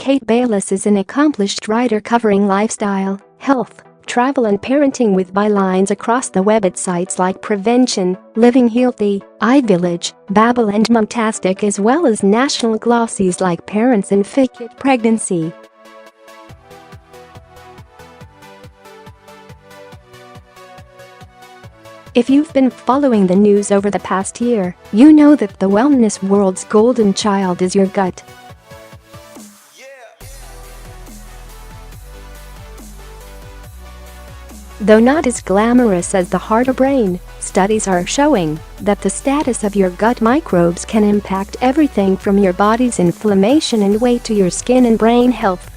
Kate Bayless is an accomplished writer covering lifestyle, health, travel and parenting with bylines across the web at sites like Prevention, LivingHealthy, iVillage, Babble and Momtastic, as well as national glossies like Parents and Fit Pregnancy. If you've been following the news over the past year, you know that the wellness world's golden child is your gut. Though not as glamorous as the heart or brain, studies are showing that the status of your gut microbes can impact everything from your body's inflammation and weight to your skin and brain health.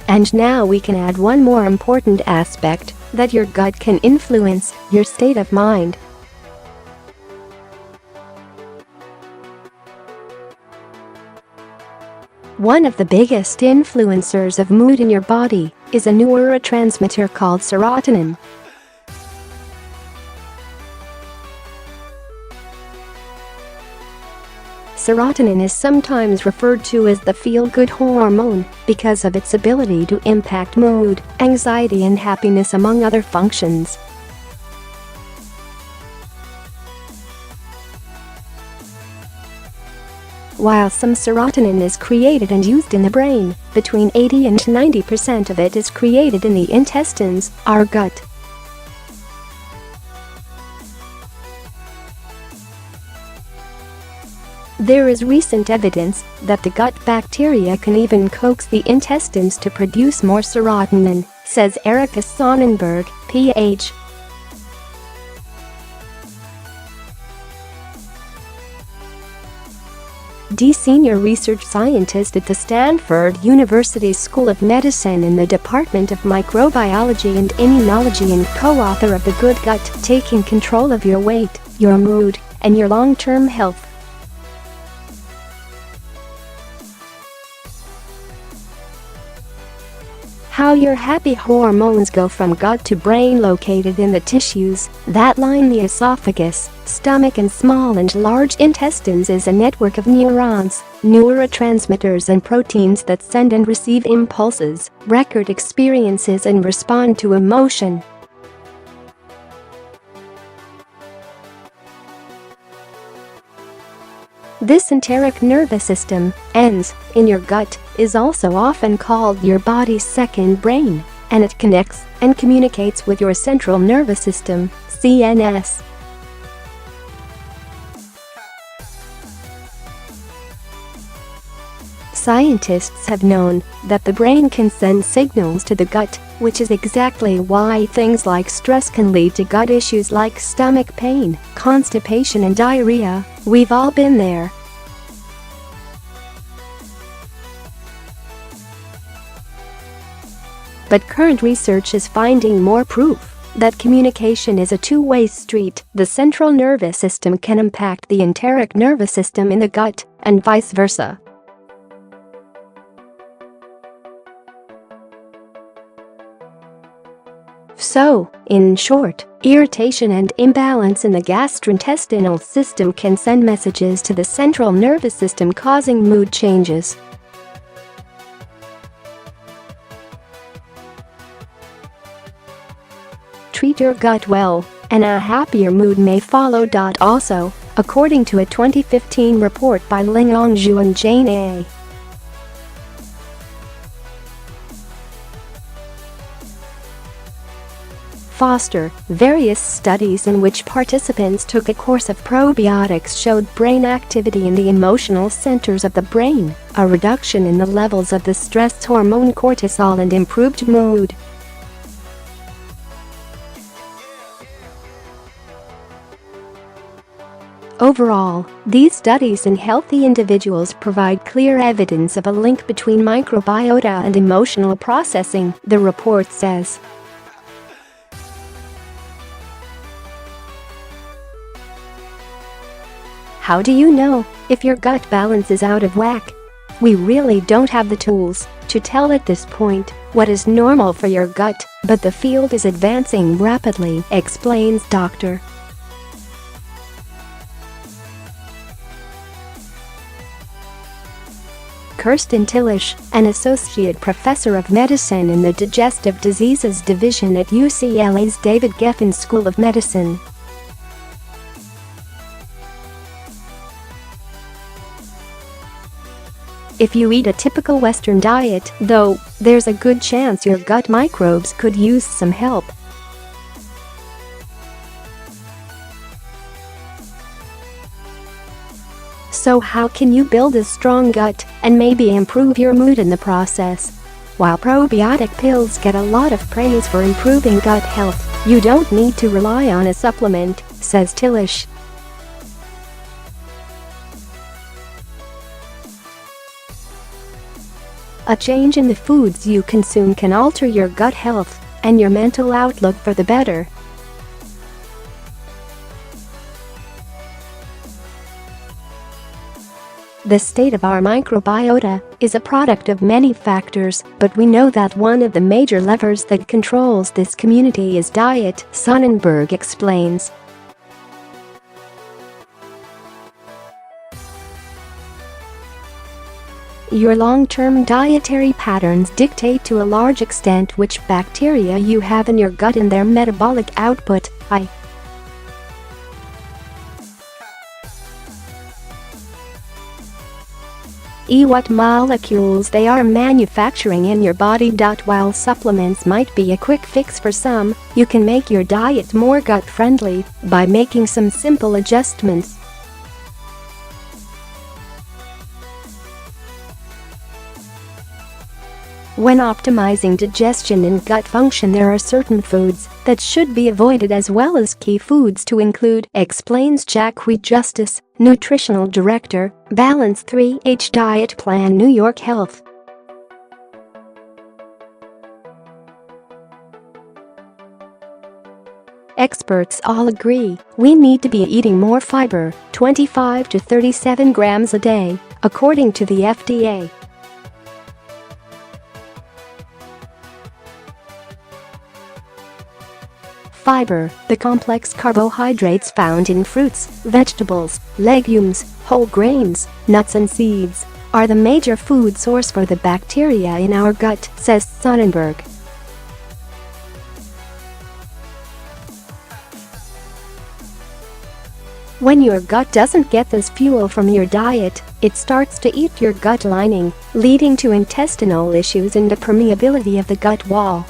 And now we can add one more important aspect, that your gut can influence your state of mind. One of the biggest influencers of mood in your body is a neurotransmitter called serotonin. Serotonin is sometimes referred to as the feel-good hormone because of its ability to impact mood, anxiety and happiness, among other functions. While some serotonin is created and used in the brain, between 80 and 90% of it is created in the intestines, our gut. There is recent evidence that the gut bacteria can even coax the intestines to produce more serotonin, says Erica Sonnenburg, Ph.D. Senior research scientist at the Stanford University School of Medicine in the Department of Microbiology and Immunology and co-author of The Good Gut: Taking Control of Your Weight, Your Mood, and Your Long-Term Health. How your happy hormones go from gut to brain, located in the tissues that line the esophagus, stomach and small and large intestines, is a network of neurons, neurotransmitters and proteins that send and receive impulses, record experiences and respond to emotion. This enteric nervous system, ends in your gut, is also often called your body's second brain, and it connects and communicates with your central nervous system, CNS. Scientists have known that the brain can send signals to the gut, which is exactly why things like stress can lead to gut issues like stomach pain, constipation and diarrhea. We've all been there. But current research is finding more proof that communication is a two-way street. The central nervous system can impact the enteric nervous system in the gut, and vice versa. So, in short, irritation and imbalance in the gastrointestinal system can send messages to the central nervous system, causing mood changes. Treat your gut well, and a happier mood may follow. Also, according to a 2015 report by Ling-Zhu and Jane.A. Foster, various studies in which participants took a course of probiotics showed brain activity in the emotional centers of the brain, a reduction in the levels of the stress hormone cortisol and improved mood. Overall, these studies in healthy individuals provide clear evidence of a link between microbiota and emotional processing, the report says. How do you know if your gut balance is out of whack? We really don't have the tools to tell at this point what is normal for your gut, but the field is advancing rapidly, explains Dr. Kirsten Tillisch, an associate professor of medicine in the Digestive Diseases Division at UCLA's David Geffen School of Medicine. If you eat a typical Western diet, though, there's a good chance your gut microbes could use some help. So how can you build a strong gut and maybe improve your mood in the process? While probiotic pills get a lot of praise for improving gut health, you don't need to rely on a supplement, says Tillisch. A change in the foods you consume can alter your gut health and your mental outlook for the better. The state of our microbiota is a product of many factors, but we know that one of the major levers that controls this community is diet, Sonnenburg explains. Your long-term dietary patterns dictate to a large extent which bacteria you have in your gut and their metabolic output, what molecules they are manufacturing in your body. While supplements might be a quick fix for some, you can make your diet more gut-friendly by making some simple adjustments. When optimizing digestion and gut function, there are certain foods that should be avoided as well as key foods to include, explains Jacqui Justice, Nutritional Director, Balance 3H Diet Plan, New York Health. Experts all agree we need to be eating more fiber, 25 to 37 grams a day, according to the FDA. Fiber, the complex carbohydrates found in fruits, vegetables, legumes, whole grains, nuts and seeds, are the major food source for the bacteria in our gut, says Sonnenburg. When your gut doesn't get this fuel from your diet, it starts to eat your gut lining, leading to intestinal issues and the permeability of the gut wall.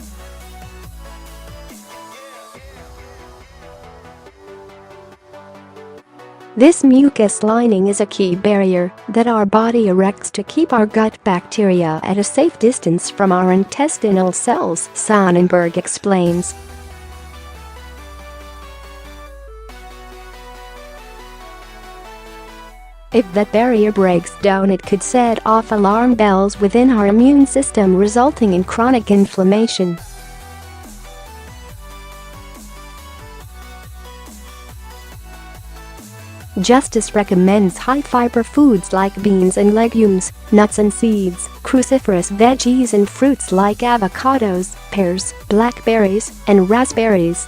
This mucus lining is a key barrier that our body erects to keep our gut bacteria at a safe distance from our intestinal cells, Sonnenburg explains. If that barrier breaks down, it could set off alarm bells within our immune system, resulting in chronic inflammation. Justice recommends high-fiber foods like beans and legumes, nuts and seeds, cruciferous veggies and fruits like avocados, pears, blackberries, and raspberries.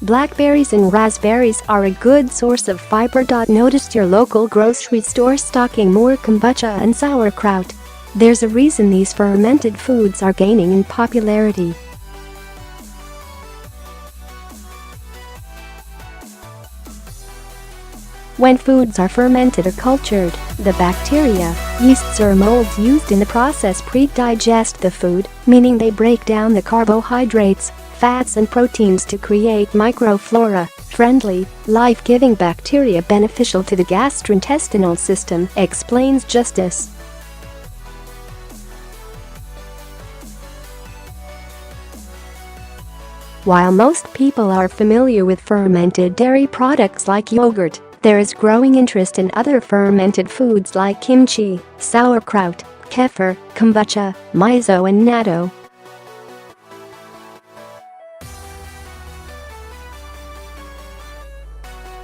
Blackberries and raspberries are a good source of fiber. Notice your local grocery store stocking more kombucha and sauerkraut. There's a reason these fermented foods are gaining in popularity. When foods are fermented or cultured, the bacteria, yeasts or molds used in the process pre-digest the food, meaning they break down the carbohydrates, fats and proteins to create microflora, friendly, life-giving bacteria beneficial to the gastrointestinal system, explains Justice. While most people are familiar with fermented dairy products like yogurt, there is growing interest in other fermented foods like kimchi, sauerkraut, kefir, kombucha, miso and natto.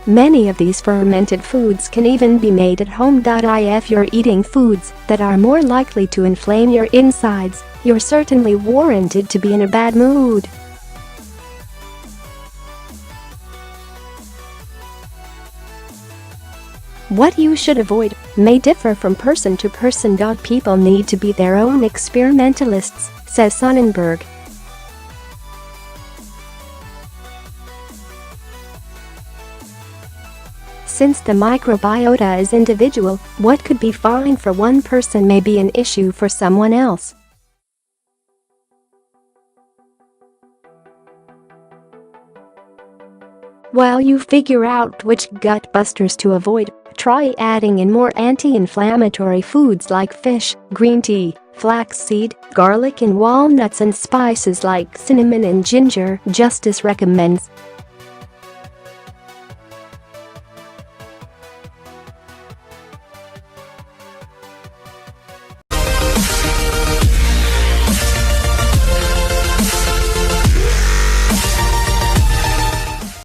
Many of these fermented foods can even be made at home. If you're eating foods that are more likely to inflame your insides, you're certainly warranted to be in a bad mood. What you should avoid may differ from person to person. People need to be their own experimentalists, says Sonnenburg. Since the microbiota is individual, what could be fine for one person may be an issue for someone else. While you figure out which gut busters to avoid, try adding in more anti-inflammatory foods like fish, green tea, flaxseed, garlic and walnuts, and spices like cinnamon and ginger. Justice recommends